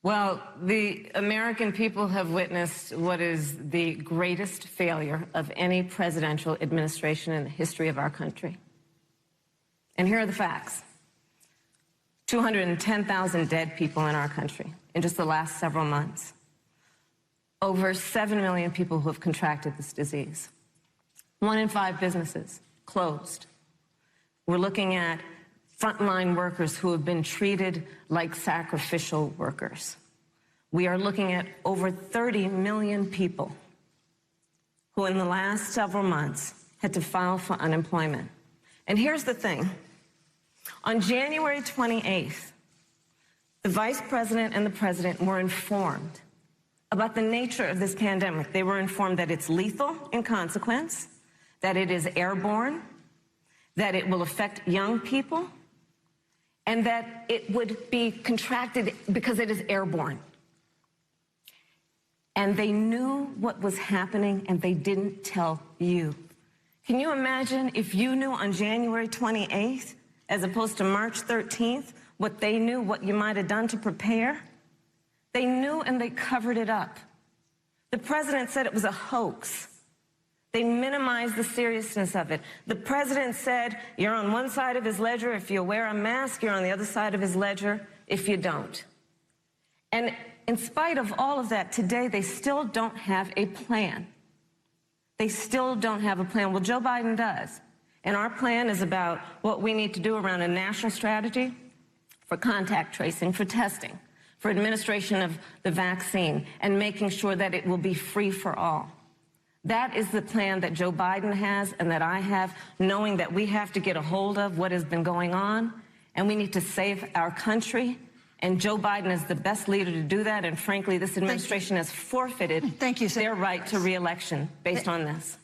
Well, the American people have witnessed what is the greatest failure of any presidential administration in the history of our country. And here are the facts. 210,000 dead people in our country in just the last several months. Over 7 million people who have contracted this disease. 1 in 5 businesses closed. We're looking at frontline workers who have been treated like sacrificial workers. We are looking at over 30 million people who in the last several months had to file for unemployment. And here's the thing. On January 28th, the Vice President and the President were informed about the nature of this pandemic. They were informed that it's lethal in consequence, that it is airborne, that it will affect young people, and that it would be contracted because it is airborne. And they knew what was happening, and they didn't tell you. Can you imagine if you knew on January 28th, as opposed to March 13th, what they knew, what you might have done to prepare? They knew and they covered it up. The president said it was a hoax. They minimized the seriousness of it. The president said, you're on one side of his ledger if you wear a mask, you're on the other side of his ledger if you don't. And in spite of all of that, today they still don't have a plan. They still don't have a plan. Well, Joe Biden does. And our plan is about what we need to do around a national strategy for contact tracing, for testing, for administration of the vaccine, and making sure that it will be free for all. That is the plan that Joe Biden has and that I have, knowing that we have to get a hold of what has been going on, and we need to save our country. And Joe Biden is the best leader to do that, and frankly, this administration has forfeited their right to re-election based on this.